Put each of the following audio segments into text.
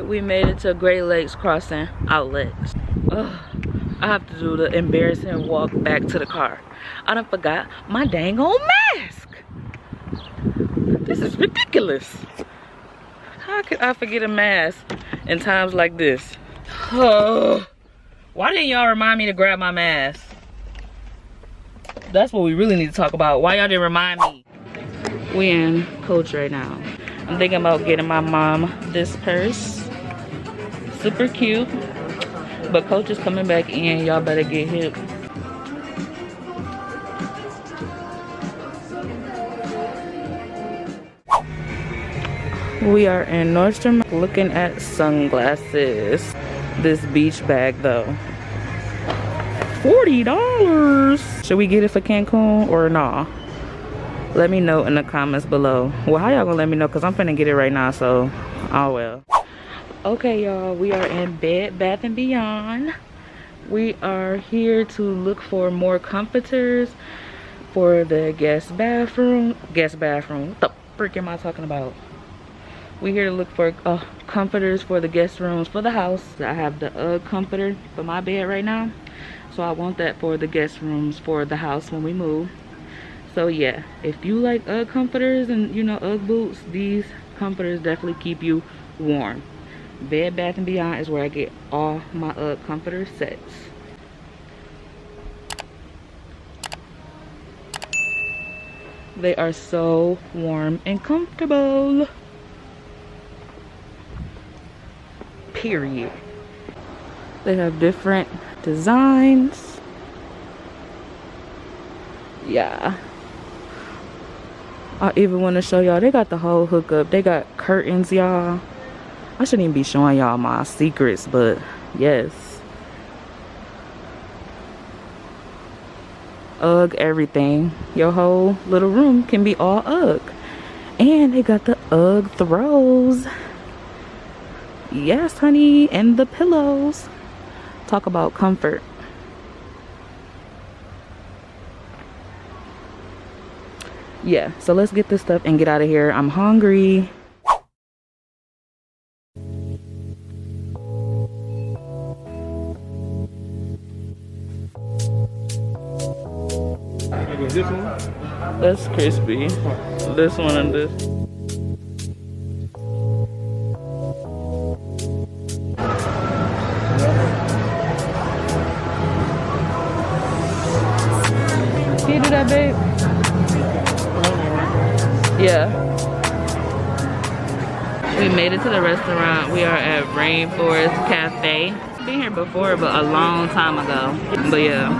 We made it to Great Lakes Crossing Outlet. Ugh, I have to do the embarrassing walk back to the car. I done forgot my dang old mask. This is ridiculous. How could I forget a mask in times like this? Why didn't y'all remind me to grab my mask? That's what we really need to talk about. Why y'all didn't remind me? We in Coach right now. I'm thinking about getting my mom this purse. Super cute. But Coach is coming back in. Y'all better get hip. We are in Nordstrom looking at sunglasses. This beach bag though. $40. Should we get it for Cancun or nah? Let me know in the comments below. Well, how y'all gonna let me know? Cause I'm finna get it right now, so oh well. Okay, y'all, we are in Bed Bath & Beyond. We are here to look for more comforters for the guest bathroom. What the frick am I talking about? We're here to look for comforters for the guest rooms for the house. I have the UGG comforter for my bed right now. So I want that for the guest rooms for the house when we move. So yeah, if you like UGG comforters and you know UGG boots, these comforters definitely keep you warm. Bed Bath & Beyond is where I get all my UGG comforter sets. They are so warm and comfortable. Period. They have different designs. Yeah. I even want to show y'all, they got the whole hookup. They got curtains, y'all. I shouldn't even be showing y'all my secrets, but yes. UGG everything. Your whole little room can be all UGG. And they got the UGG throws. Yes, honey, and the pillows. Talk about comfort. Yeah, so let's get this stuff and get out of here. I'm hungry. This one? That's crispy. This one and this. Can you do that, babe? Yeah. We made it to the restaurant. We are at Rainforest Cafe. Been here before, but a long time ago. But yeah,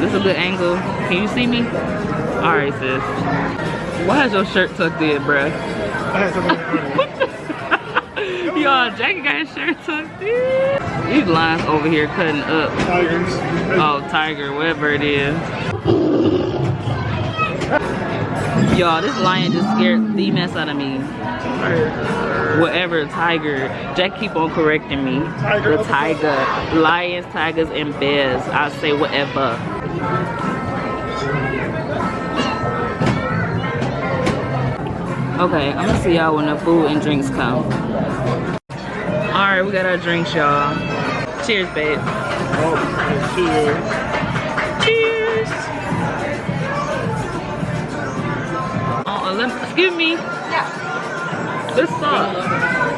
this is a good angle. Can you see me? All right, sis. Why is your shirt tucked in, bruh? Y'all, Jackie got his shirt tucked in. These lions over here cutting up. Tigers. Oh, tiger, whatever it is. Y'all, this lion just scared the mess out of me. Whatever, tiger. Jack keep on correcting me. The tiger. Lions, tigers, and bears. I say whatever. Okay, I'm gonna see y'all when the food and drinks come. Alright, we got our drinks, y'all. Cheers, babe. Oh, cheers. Cheers. Excuse me. Yeah. This salt.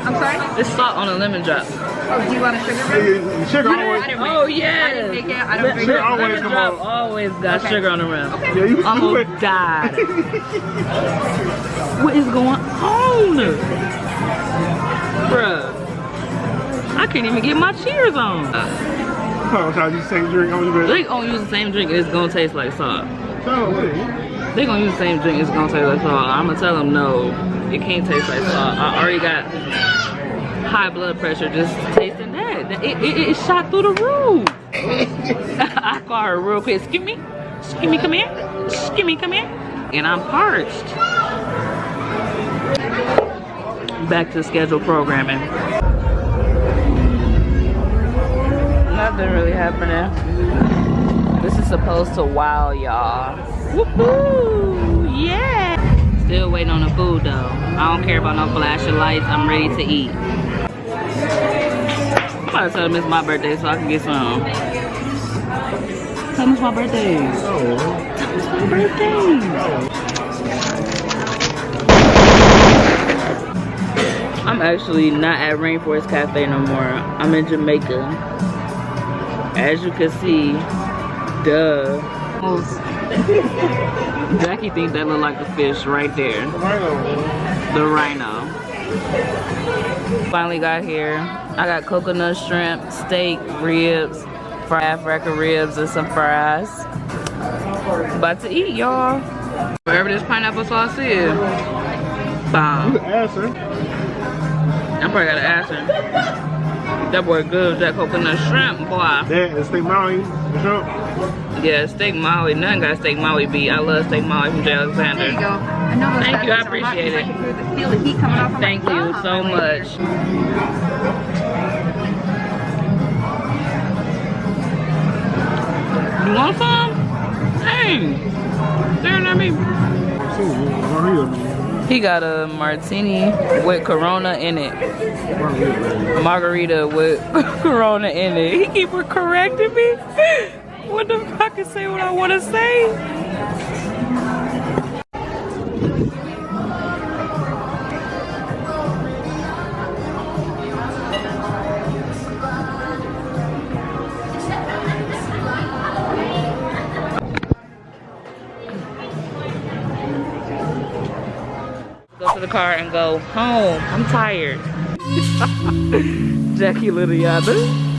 I'm sorry? This salt on a lemon drop. Oh, do you want a sugar rim? Sugar always. Oh yeah. I didn't make it. I don't drink it. Sugar always Lemon come drop out. always got Okay. sugar on the rim. Okay. Yeah, you Almost died. What is going on? Bruh. I can't even get my cheers on. Oh, so you same drink on the bed. They gonna use the same drink and it's gonna taste like salt. Oh, wait. They gonna use the same drink, it's gonna taste like salt. I'm gonna tell them no, it can't taste like salt. I already got high blood pressure just tasting that. It shot through the roof. I call her real quick. Excuse me, come here. Excuse me, come here. And I'm parched. Back to scheduled programming. Nothing really happening. This is supposed to wow y'all. Woohoo! Yeah! Still waiting on the food though. I don't care about no flashing lights. I'm ready to eat. about to tell him it's my birthday so I can get some. Tell him it's my birthday. Oh. It's my birthday. I'm actually not at Rainforest Cafe no more. I'm in Jamaica. As you can see, duh. Jackie thinks that look like a fish right there. The rhino. Finally got here. I got coconut shrimp, steak, ribs, half rack of ribs, and some fries. About to eat, y'all. Wherever this pineapple sauce is. Bomb. You can ask her. I probably gotta ask her. That boy good, that coconut shrimp, boy. That is steak Maui. Shrimp. Yeah, steak Maui. Nothing got steak Maui beat. I love steak Maui from J. Alexander. There you go. I know those Thank you, I guys are hot appreciate because it. I can feel the heat coming off. I'm Thank like, you "Ah, so I like much. it." You want some? Dang. Staring at me. He got a martini with Corona in it. Margarita with Corona in it. He keep correcting me. What the fuck is say what I want to say? Go to the car and go home. I'm tired. Jackie Liliana.